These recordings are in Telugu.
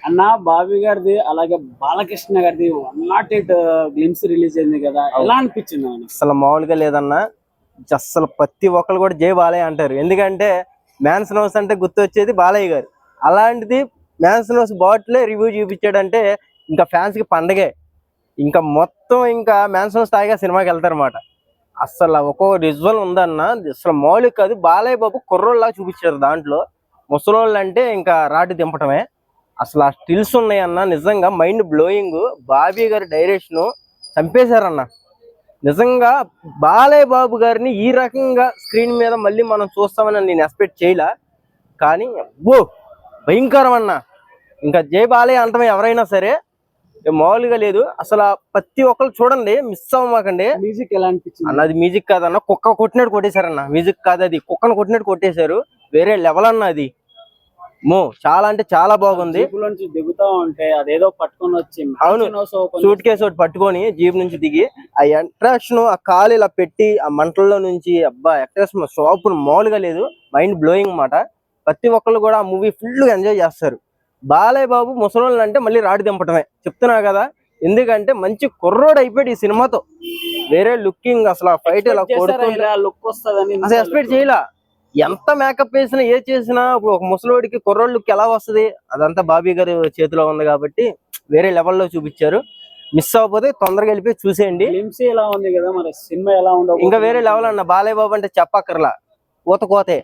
అన్న బాబీ గారిది అలాగే బాలకృష్ణ గారిది 108 గ్లిమ్స్ రిలీజ్ అయింది కదా, ఎలా అనిపించింది? అసలు మామూలుగా లేదన్నా. అసలు ప్రతి ఒక్కరు కూడా జై బాలయ్య అంటారు. ఎందుకంటే మ్యాన్సన్ హౌస్ అంటే గుర్తొచ్చేది బాలయ్య గారు. అలాంటిది మ్యాన్సన్ హౌస్ బాట్లే రివ్యూ చూపించాడంటే ఇంకా ఫ్యాన్స్ కి పండగే. ఇంకా మొత్తం ఇంకా మ్యాన్సన్ హౌస్ తాగా సినిమాకి వెళ్తారన్నమాట. అసలు ఒక్కొక్క విజువల్ ఉందన్న, అసలు మౌలిక కాదు. బాలయ్య బాబు కుర్రోళ్ళలా చూపించారు. దాంట్లో ముసలోళ్ళు అంటే ఇంకా రాటి దింపటమే. అసలు ఆ స్టిల్స్ ఉన్నాయన్న, నిజంగా మైండ్ బ్లోయింగ్. బాబీ గారి డైరెక్షన్ చంపేశారన్న. నిజంగా బాలయ్య బాబు గారిని ఈ రకంగా స్క్రీన్ మీద మళ్ళీ మనం చూస్తామని నేను ఎక్స్పెక్ట్ చేయలే. కానీ అబ్బో భయంకరం అన్న. ఇంకా జై బాలయ్య అంటమే ఎవరైనా సరే మామూలుగా లేదు. అసలు ప్రతి ఒక్కరు చూడండి, మిస్ అవ్వమాకండి. మ్యూజిక్ ఎలా అనిపించింది అన్న? అది మ్యూజిక్ కాదన్న, కుక్క కొట్టినట్టు కొట్టేశారన్న. మ్యూజిక్ కాదు, అది కుక్కను కొట్టినట్టు కొట్టేశారు. వేరే లెవెల్ అన్న అది. చాలా అంటే చాలా బాగుంది. దిగుతా ఉంటే అదేదో పట్టుకొని వచ్చి, అవును, సూట్ కేసు ఒకటి పట్టుకొని జీప్ నుంచి దిగి ఆ అట్రాక్షన్, ఆ కాలు ఇలా పెట్టి ఆ మంటల్లో నుంచి, అబ్బా అట్రాక్షన్ షాప్ మామూలుగా లేదు. మైండ్ బ్లోయింగ్ మాట. ప్రతి ఒక్కళ్ళు కూడా ఆ మూవీ ఫుల్ ఎంజాయ్ చేస్తారు. బాలయ్య బాబు ముసలోళ్ళు అంటే మళ్ళీ రాడి దింపటమే చెప్తున్నా కదా. ఎందుకంటే మంచి కుర్రోడు అయిపోయాడు ఈ సినిమాతో. వేరే లుకింగ్, అసలు ఆ ఫైట్ ఇలా లుక్ వస్తుందని అసలు ఎక్స్పెక్ట్ చేయలా. ఎంత మేకప్ వేసినా ఏ చేసినా ఇప్పుడు ఒక ముసలోడికి కుర్రోడ్ లుక్ ఎలా వస్తుంది, అదంతా బాబీ గారి చేతిలో ఉంది కాబట్టి వేరే లెవెల్లో చూపించారు. మిస్ అవ్వకపోతే తొందరగా వెళ్ళిపోయి చూసేయండి. ఎలా ఉంది కదా మరి సినిమా, ఎలా ఉండవు ఇంకా వేరే లెవెల్ అన్న. బాలయ్య బాబు అంటే చెప్పక్కర్లా, కోతే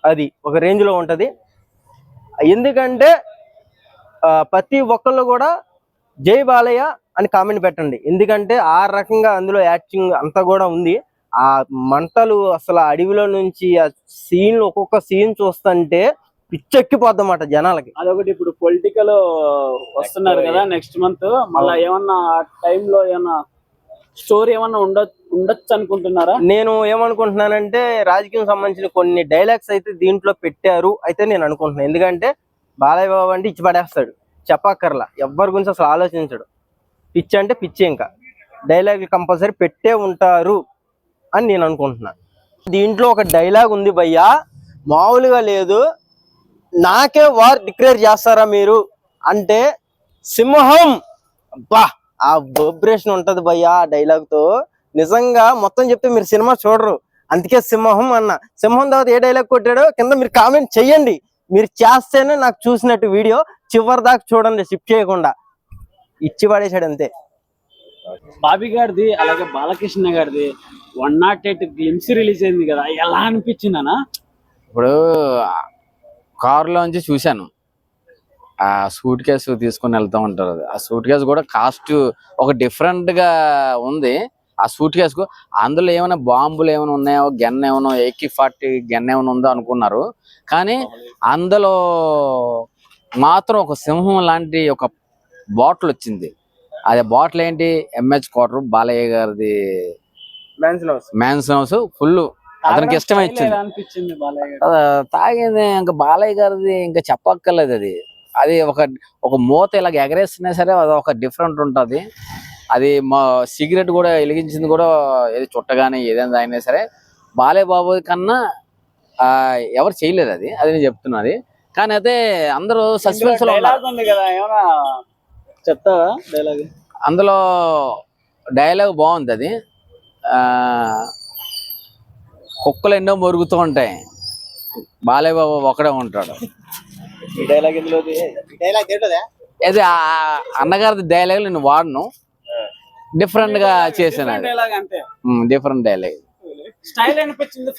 అది ఒక రేంజ్ లో ఉంటది. ఎందుకంటే ప్రతి ఒక్కళ్ళు కూడా జై బాలయ్య అని కామెంట్ పెట్టండి. ఎందుకంటే ఆ రకంగా అందులో యాక్టింగ్ అంతా కూడా ఉంది. ఆ మంటలు, అసలు అడవిలో నుంచి ఆ సీన్లు, ఒక్కొక్క సీన్ చూస్తుంటే పిచ్చెక్కిపోద్దన్నమాట జనాలకి. అదొకటి. ఇప్పుడు పొలిటికల్ వస్తున్నారు కదా నెక్స్ట్ మంత్, మళ్ళీ ఏమన్నా టైంలో ఏమన్నా స్టోరీ ఏమన్నా ఉండొచ్చు అనుకుంటున్నారా? నేను ఏమనుకుంటున్నానంటే రాజకీయం సంబంధించిన కొన్ని డైలాగ్స్ అయితే దీంట్లో పెట్టారు అయితే నేను అనుకుంటున్నాను. ఎందుకంటే బాలయ్య బాబు అంటే ఇచ్చి పడేస్తాడు, చెప్పక్కర్లా. ఎవరి గురించి అసలు ఆలోచించడు. పిచ్చి అంటే పిచ్చి. ఇంకా డైలాగులు కంపల్సరీ పెట్టే ఉంటారు అని నేను అనుకుంటున్నాను. దీంట్లో ఒక డైలాగ్ ఉంది భయ్యా, మామూలుగా లేదు. నాకే వార్ డిక్లేర్ చేస్తారా మీరు అంటే సింహం, అబ్బా ఆ వైబ్రేషన్ ఉంటది భయ్యా ఆ డైలాగ్ తో. నిజంగా మొత్తం చెప్తే మీరు సినిమా చూడరు, అందుకే సింహం అన్న. సింహం తర్వాత ఏ డైలాగ్ కొట్టాడో కింద మీరు కామెంట్ చెయ్యండి. మీరు చేస్తేనే నాకు చూసినట్టు వీడియో. చివరి దాకా చూడండి, స్కిప్ చేయకుండా. ఇచ్చి పడేశాడు అంతే. బాబీ గారిది అలాగే బాలకృష్ణ గారిది 108 గ్లిమ్స్ రిలీజ్ అయింది కదా, ఎలా అనిపించింది అన్న? ఇప్పుడు కారులోంచి చూశాను, ఆ సూట్ కేసు తీసుకుని వెళ్తూ ఉంటారు. ఆ సూట్ కేసు కూడా కాస్ట్ ఒక డిఫరెంట్ గా ఉంది. ఆ సూట్ కేసుకు అందులో ఏమైనా బాంబులు ఏమైనా ఉన్నాయో, గన్ ఏమైనా AK-40 గన్ ఏమైనా ఉందో అనుకున్నారు. కానీ అందులో మాత్రం ఒక సింహం లాంటి ఒక బాటిల్ వచ్చింది. అదే బాటిల్ ఏంటి? MH-40 బాలయ్య గారిది మ్యాన్సన్ హౌస్. ఫుల్ అతనికి ఇష్టమే అనిపించింది తాగింది. ఇంకా బాలయ్య గారిది ఇంకా చెప్పక్కర్లేదు. అది అది ఒక మూత ఇలాగ ఎగరేసినా సరే అది ఒక డిఫరెంట్ ఉంటది. అది మా సిగరెట్ కూడా వెలిగించింది కూడా ఏది చుట్టగానే ఏదైనా అయినా సరే బాలయ్య బాబు కన్నా ఎవరు చేయలేరు. అది నేను చెప్తున్నది. కానీ అయితే అందరూ సస్పెన్స్ లో ఉంది కదా, ఏమన్నా చెప్తావా డైలాగ్? అందులో డైలాగ్ బాగుంది. అది కుక్కలు ఎన్నో మొరుగుతూ ఉంటాయి, బాలయ్య బాబు ఒకడే ఉంటాడు. అది అన్నగారి డైలాగ్ నేను వాడను, డిఫరెంట్ గా చేశాను. Different dialogue. స్టైల్ అనిపించింది.